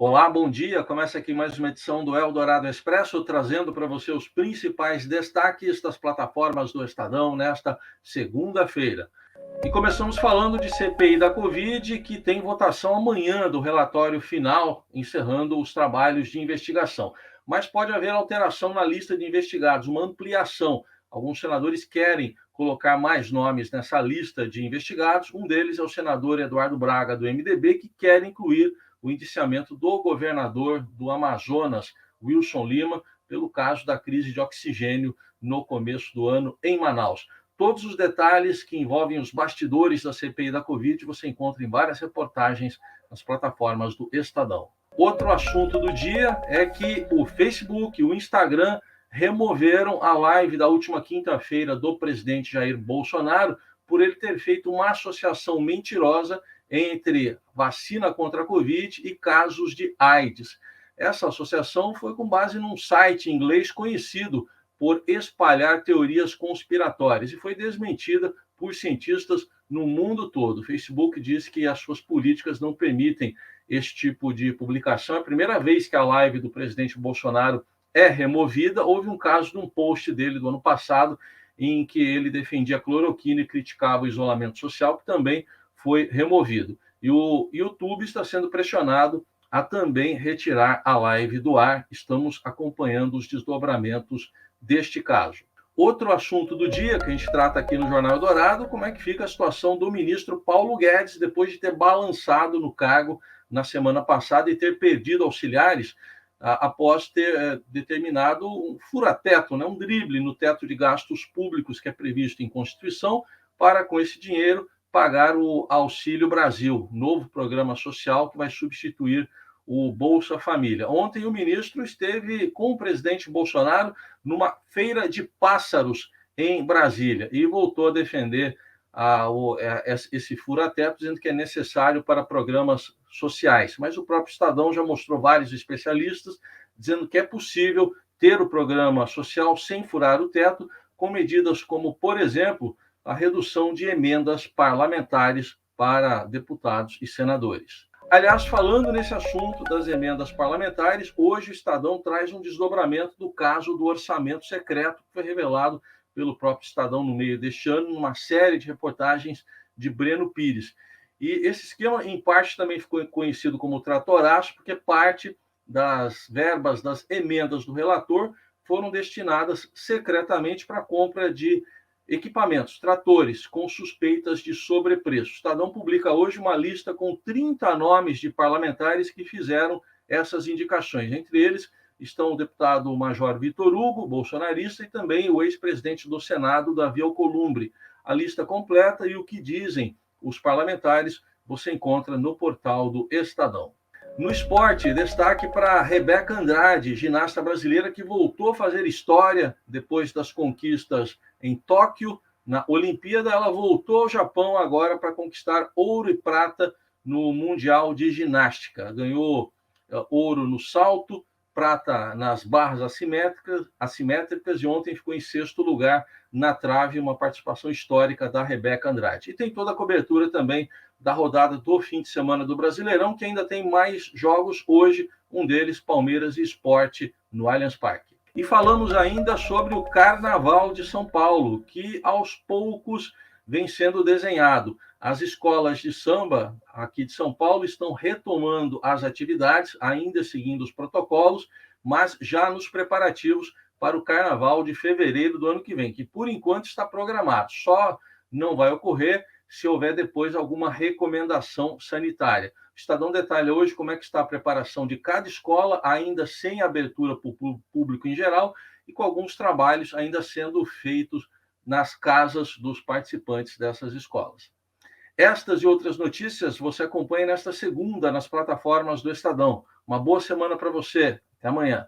Olá, bom dia. Começa aqui mais uma edição do Eldorado Expresso, trazendo para você os principais destaques das plataformas do Estadão nesta segunda-feira. E começamos falando de CPI da Covid, que tem votação amanhã do relatório final, encerrando os trabalhos de investigação. Mas pode haver alteração na lista de investigados, uma ampliação. Alguns senadores querem colocar mais nomes nessa lista de investigados. Um deles é o senador Eduardo Braga, do MDB, que quer incluir o indiciamento do governador do Amazonas, Wilson Lima, pelo caso da crise de oxigênio no começo do ano em Manaus. Todos os detalhes que envolvem os bastidores da CPI da Covid você encontra em várias reportagens nas plataformas do Estadão. Outro assunto do dia é que o Facebook e o Instagram removeram a live da última quinta-feira do presidente Jair Bolsonaro por ele ter feito uma associação mentirosa entre vacina contra a Covid e casos de AIDS. Essa associação foi com base num site inglês conhecido por espalhar teorias conspiratórias e foi desmentida por cientistas no mundo todo. O Facebook diz que as suas políticas não permitem esse tipo de publicação. É a primeira vez que a live do presidente Bolsonaro é removida. Houve um caso de um post dele do ano passado em que ele defendia a cloroquina e criticava o isolamento social, que também foi removido. E o YouTube está sendo pressionado a também retirar a live do ar. Estamos acompanhando os desdobramentos deste caso. Outro assunto do dia que a gente trata aqui no Jornal Dourado, como é que fica a situação do ministro Paulo Guedes, depois de ter balançado no cargo na semana passada e ter perdido auxiliares após ter determinado um fura-teto, um drible no teto de gastos públicos que é previsto em Constituição, para, com esse dinheiro, pagar o Auxílio Brasil, novo programa social que vai substituir o Bolsa Família. Ontem o ministro esteve com o presidente Bolsonaro numa feira de pássaros em Brasília e voltou a defender esse fura-teto, dizendo que é necessário para programas sociais. Mas o próprio Estadão já mostrou vários especialistas dizendo que é possível ter o programa social sem furar o teto, com medidas como, por exemplo, a redução de emendas parlamentares para deputados e senadores. Aliás, falando nesse assunto das emendas parlamentares, hoje o Estadão traz um desdobramento do caso do orçamento secreto, que foi revelado pelo próprio Estadão no meio deste ano, numa série de reportagens de Breno Pires. E esse esquema, em parte, também ficou conhecido como tratoraço, porque parte das verbas das emendas do relator foram destinadas secretamente para a compra de equipamentos, tratores, com suspeitas de sobrepreço. O Estadão publica hoje uma lista com 30 nomes de parlamentares que fizeram essas indicações. Entre eles estão o deputado Major Vitor Hugo, bolsonarista, e também o ex-presidente do Senado, Davi Alcolumbre. A lista completa e o que dizem os parlamentares você encontra no portal do Estadão. No esporte, destaque para Rebeca Andrade, ginasta brasileira que voltou a fazer história depois das conquistas em Tóquio. Na Olimpíada, ela voltou ao Japão agora para conquistar ouro e prata no Mundial de Ginástica. Ganhou ouro no salto, prata nas barras assimétricas e ontem ficou em sexto lugar na trave, uma participação histórica da Rebeca Andrade. E tem toda a cobertura também da rodada do fim de semana do Brasileirão, que ainda tem mais jogos hoje, um deles Palmeiras e Sport no Allianz Parque. E falamos ainda sobre o Carnaval de São Paulo, que aos poucos vem sendo desenhado. As escolas de samba aqui de São Paulo estão retomando as atividades, ainda seguindo os protocolos, mas já nos preparativos para o Carnaval de fevereiro do ano que vem, que por enquanto está programado. Só não vai ocorrer se houver depois alguma recomendação sanitária. O Estadão detalha hoje como é que está a preparação de cada escola, ainda sem abertura para o público em geral, e com alguns trabalhos ainda sendo feitos nas casas dos participantes dessas escolas. Estas e outras notícias você acompanha nesta segunda nas plataformas do Estadão. Uma boa semana para você. Até amanhã.